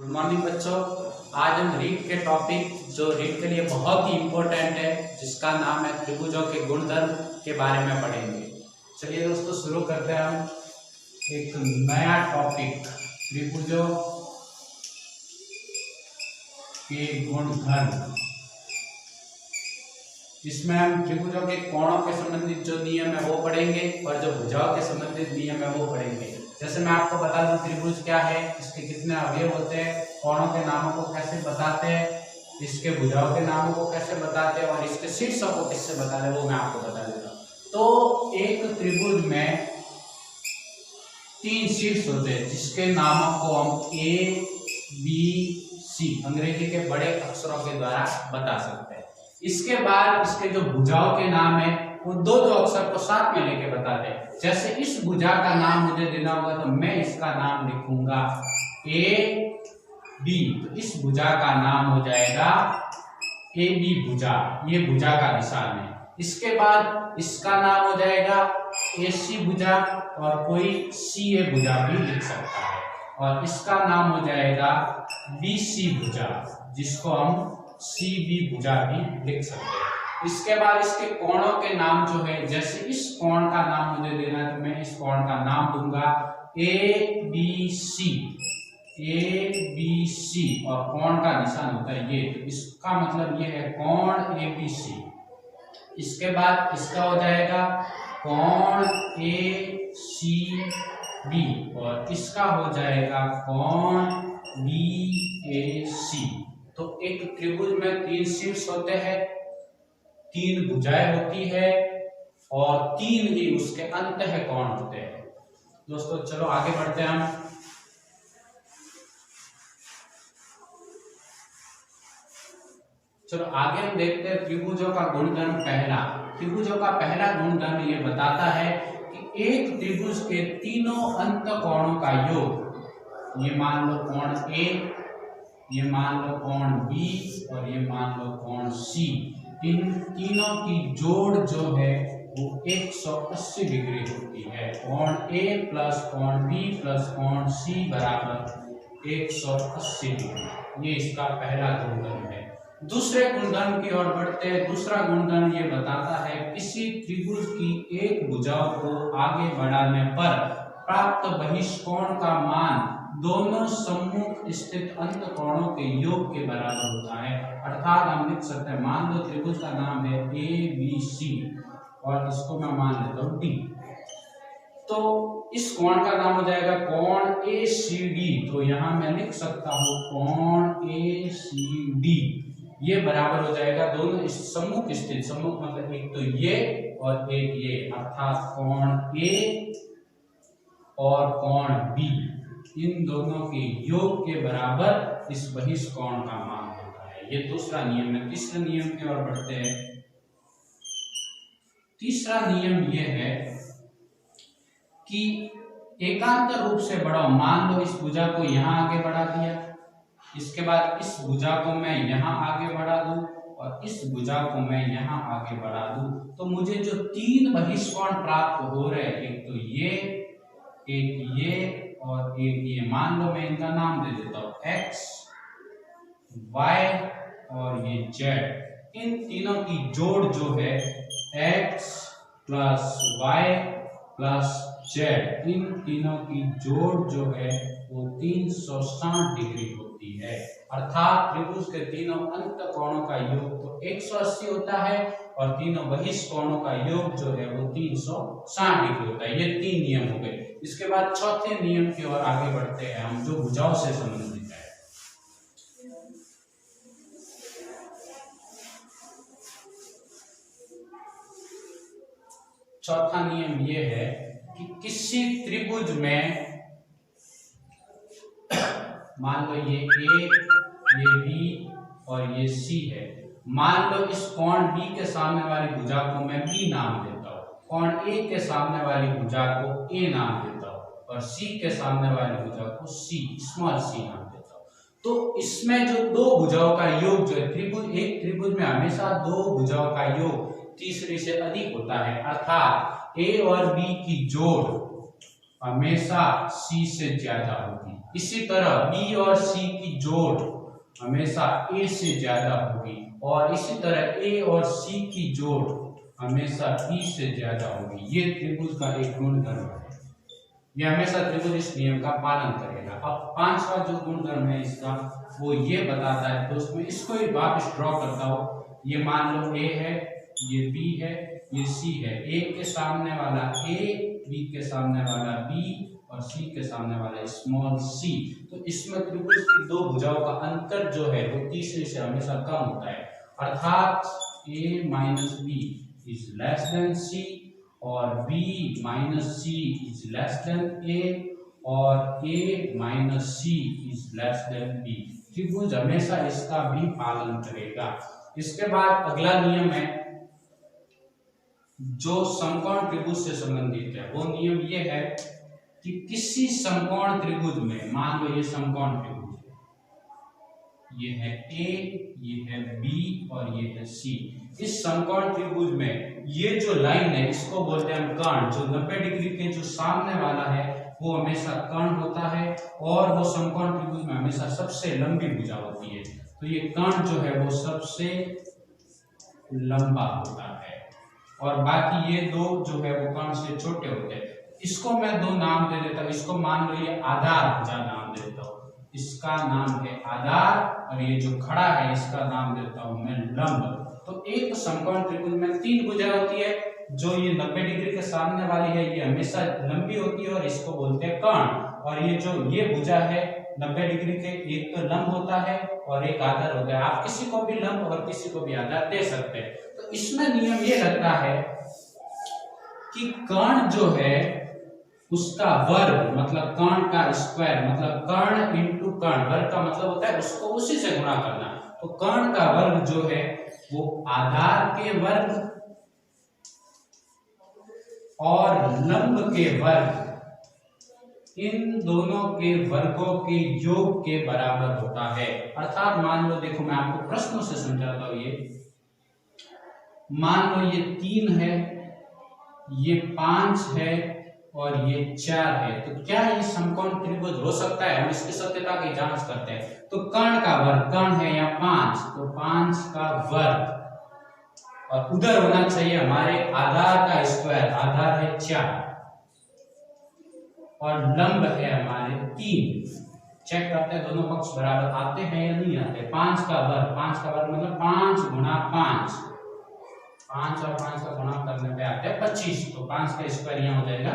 Good morning बच्चों। आज हम रीड के टॉपिक जो रीड के लिए बहुत ही इम्पोर्टेंट है, जिसका नाम है त्रिभुजों के गुणधर्म के बारे में पढ़ेंगे। चलिए दोस्तों, शुरू करते हैं हम एक नया टॉपिक, त्रिभुजों के गुणधर्म। इसमें हम त्रिभुजों के कोणों के संबंधित जो नियम है वो पढ़ेंगे और जो भुजाओं के संबंधित नियम है वो पढ़ेंगे। जैसे मैं आपको बता दूं त्रिभुज क्या है, इसके कितने अवयव होते हैं, कोणों के नामों को कैसे बताते हैं, इसके भुजाओं के नामों को कैसे बताते हैं और इसके शीर्षों को किससे बताते हैं, वो मैं आपको बता देता हूँ। तो एक त्रिभुज में 3 शीर्ष होते हैं जिसके नामों को हम ए बी सी अंग्रेजी के बड़े अक्षरों के द्वारा बता सकते हैं। इसके बाद इसके जो भुजाओं के नाम है वो दो अक्षर को साथ में लेके बताते हैं। जैसे इस भुजा का नाम मुझे देना होगा तो मैं इसका नाम लिखूंगा ए बी, तो इस भुजा का नाम हो जाएगा ए बी भुजा, ये भुजा का निशान है। इसके बाद इसका नाम हो जाएगा ए सी भुजा और कोई सी ए भुजा भी लिख सकता है, और इसका नाम हो जाएगा बी सी भुजा, जिसको हम सी बी भुजा भी लिख सकते हैं। इसके बाद इसके कोणों के नाम जो है, जैसे इस कोण का नाम मुझे देना है तो मैं इस कोण का नाम दूंगा A B C, A B C, और कोण का निशान होता है ये, तो इसका मतलब ये है कोण ए बी सी। इसके बाद इसका हो जाएगा कोण ए सी बी और इसका हो जाएगा कोण बी ए सी। तो एक त्रिभुज में 3 शीर्ष होते हैं, 3 भुजाएं होती है और 3 ही उसके अंतः कोण होते हैं। दोस्तों चलो आगे बढ़ते हैं हम। चलो आगे हम देखते हैं त्रिभुजों का गुणधर्म पहला। त्रिभुजों का पहला गुणधर्म ये बताता है कि एक त्रिभुज के तीनों अंत कोणों का योग, ये मान लो कोण ए, ये मान लो कोण बी और ये मान लो कोण सी, इन तीनों की जोड़ जो है वो 180 डिग्री होती है। कोण ए प्लस कोण बी प्लस कोण सी बराबर 180 डिग्री, ये इसका पहला गुणधर्म है। दूसरे गुणधर्म की ओर बढ़ते हैं। दूसरा गुणधर्म ये बताता है किसी त्रिभुज की एक भुजा को आगे बढ़ाने पर प्राप्त बहिष्कोण का मान दोनों सम्मुख स्थित अंत कोणों के योग के बराबर होता है। अर्थात हम लिख सकते हैं, मान लो त्रिभुज का नाम है ए बी सी और इसको मैं मान लेता हूं डी, तो इस कोण का नाम हो जाएगा कोण ए सी डी। तो यहां मैं लिख सकता हूं कोण ए सी डी, ये बराबर हो जाएगा दोनों इस सम्मुख स्थित, सम्मुख मतलब एक तो ये और एक ये, अर्थात कोण ए और कोण बी, इन दोनों के योग के बराबर इस बहिष्कोण का मान होता है। ये दूसरा नियम है। तीसरे नियम की ओर बढ़ते हैं। तीसरा नियम यह है कि एकांतर रूप से बढ़ाओ। मान लो इस भुजा को यहां आगे बढ़ा दिया, इसके बाद इस भुजा को मैं यहां आगे बढ़ा दूं और इस भुजा को मैं यहां आगे बढ़ा दूं, तो मुझे जो 3 बहिष्कोण प्राप्त हो रहे हैं, एक तो ये, एक ये और एक ये, मान लो मैं इनका नाम दे देता हूं x, y और ये z। इन तीनों की जोड़ जो है x plus y plus z, इन तीनों की जोड़ जो है वो 360 डिग्री होती है। अर्थात त्रिभुज के तीनों अंत कोणों का योग तो 180 होता है और तीनों बहिष्कोणों का योग जो है वो 360 डिग्री होता है। ये 3 नियम हो गए। इसके बाद चौथे नियम की ओर आगे बढ़ते हैं हम, जो भुजाओं से संबंधित है। चौथा नियम ये है कि किसी त्रिभुज में, मान लो ये ए, ये बी और ये सी है, मान लो इस कोण बी के सामने वाली भुजा को मैं बी नाम देता हूँ, कोण ए के सामने वाली भुजा को ए नाम देता हूँ और सी के सामने वाली भुजा को सी, स्मॉल सी नाम देता हूँ। तो इसमें जो 2 भुजाओं का योग जो है, त्रिभुज, एक त्रिभुज में हमेशा 2 भुजाओं का योग तीसरे से अधिक होता है। अर्थात ए और बी की जोड़ हमेशा सी से ज्यादा होगी। इसी तरह बी और सी की जोड़ हमेशा ए से ज्यादा होगी और इसी तरह ए और सी की जोड़ हमेशा ई से ज्यादा होगी। ये त्रिभुज का एक गुणधर्म है, ये हमेशा त्रिभुज इस नियम का पालन करेगा। अब पांचवा जो गुणधर्म है इसका वो ये बताता है दोस्तों, इसको एक वापस ड्रॉ करता हूं। ये मान लो ए है, ये बी है, ये सी है। ए के सामने वाला ए, बी के सामने वाला बी और सी के सामने वाला स्मॉल सी। तो इसमें त्रिभुज की दो भुजाओं का अंतर जो है वो तीसरे से हमेशा कम होता है, अर्थात A minus B is less than C और b minus C is less than A और a minus C is less than b। त्रिभुज हमेशा इसका भी पालन करेगा। इसके बाद अगला नियम है जो समकोण त्रिभुज से संबंधित है। वो नियम ये है कि किसी समकोण त्रिभुज में, मान लो ये समकोण त्रिभुज है, ये है a, ये है b और ये है c। इस समकोण त्रिभुज में ये जो लाइन है इसको बोलते हैं हम कर्ण। जो 90 डिग्री के जो सामने वाला है वो हमेशा कर्ण होता है और वो समकोण त्रिभुज में हमेशा सबसे लंबी भुजा होती है। तो ये कर्ण जो है वो सबसे लंबा होता है और बाकी ये दो जो है वो कर्ण से छोटे होते हैं। इसको मैं दो नाम दे देता हूँ। इसको मान लो ये आधार भुजा नाम देता हूँ, इसका नाम है आधार, और ये जो खड़ा है इसका नाम देता हूं मैं लंब। तो एक समकोण त्रिभुज में तीन भुजा होती है। जो ये 90 डिग्री के सामने वाली है ये हमेशा लंबी होती है और इसको बोलते हैं कर्ण। और ये जो ये भुजा है 90 डिग्री के, एक तो लंब होता है और एक आधार होता है। आप किसी को भी लंब और किसी को भी आधार दे सकते हैं। तो इसमें नियम ये रहता है कि कर्ण जो है उसका वर्ग मतलब कर्ण का स्क्वायर, मतलब कर्ण इंटू कर्ण, वर्ग का मतलब होता है उसको उसी से गुणा करना। तो कर्ण का वर्ग जो है वो आधार के वर्ग और लंब के वर्ग, इन दोनों के वर्गों के योग के बराबर होता है। अर्थात मान लो, देखो मैं आपको प्रश्नों से समझाता हूं। ये मान लो ये 3 है, ये 5 है और ये 4 है। तो क्या ये समकोण त्रिभुज हो सकता है? हम इसकी सत्यता की जांच करते हैं। तो कर्ण का वर्ग, कर्ण है यहाँ 5, तो 5 का वर्ग और उधर होना चाहिए हमारे आधार का स्क्वायर, आधार है 4 और लंब है हमारे 3। चेक करते हैं दोनों पक्ष बराबर आते हैं या नहीं आते। 5 का वर्ग, 5 का वर्ग मतलब 5 गुणा 5, 5 और 5 का गुणा करने पे आते हैं 25। तो 5 का स्क्वायर यहाँ हो जाएगा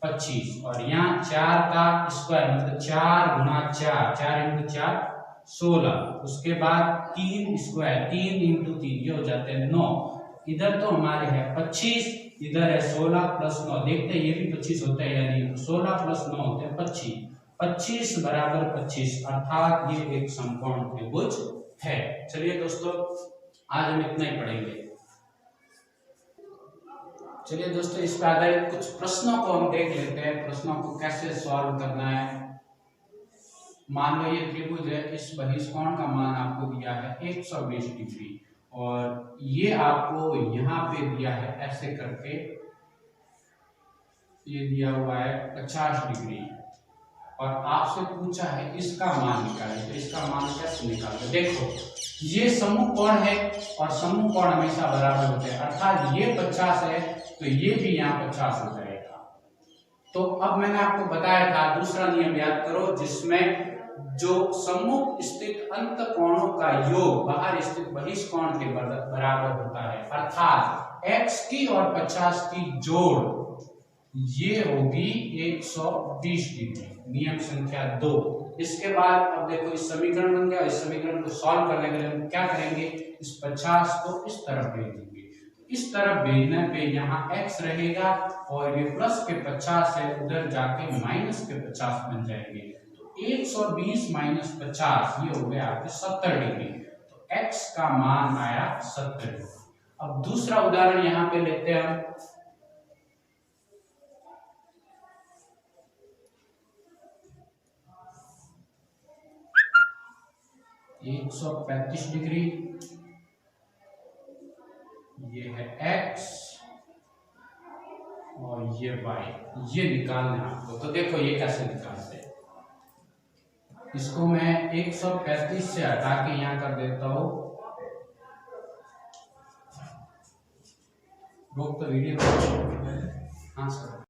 25 और यहाँ 4 का स्क्वायर मतलब 4 गुणा 4, 4 इंटू 4 16। उसके बाद 3 स्क्वायर, 3 इंटू 3 ये हो जाते हैं 9। इधर तो हमारे है 25, इधर है 16 प्लस 9। देखते हैं ये भी 25 होता है या नहीं। तो 16 प्लस 9 होते हैं 25, 25 बराबर 25, अर्थात ये एक समकोण त्रिभुज है। चलिए दोस्तों आज हम इतना ही पढ़ेंगे। चलिए दोस्तों इस पर आधारित कुछ प्रश्नों को हम देख लेते हैं, प्रश्नों को कैसे सॉल्व करना है। मान लो ये त्रिभुज है, इस बहिष्कोण का मान आपको दिया है 120 डिग्री और ये आपको यहाँ पे दिया है ऐसे करके, ये दिया हुआ है 50 डिग्री और आपसे पूछा है इसका मान निकालें। तो इसका मान कैसे निकालें? देखो ये समूह कोण है और समूह कोण हमेशा बराबर होते हैं, अर्थात ये 50 है तो ये भी यहाँ 50 हो जाएगा। तो अब मैंने आपको बताया था दूसरा नियम याद करो, जिसमें जो सम्मुख स्थित अंत कोणों का योग बाहर स्थित बहिष्कोण के बराबर होता है, अर्थात x की और 50 की जोड़ ये होगी 120 डिग्री। नियम संख्या 2। इसके बाद अब देखो इस समीकरण बन गया। इस समीकरण को सॉल्व करने के लिए हम क्या करेंगे, इस 50 को इस तरफ भेज देंगे। इस तरफ भेजने पे यहाँ x रहेगा और ये प्लस के 50 है, उधर जाके माइनस के 50 बन जाएंगे। तो 120 माइनस 50 ये हो गया आपके 70 डिग्री। तो x का मान आया 70। अब दूसरा उदाहरण यहाँ पे लेते हैं हम। 135 डिग्री, ये है x और ये y, ये निकालना है आपको। तो देखो ये कैसे निकालते हैं, इसको मैं 135 से हटा के यहाँ कर देता हूँ। रोक तो वीडियो। हाँ सर।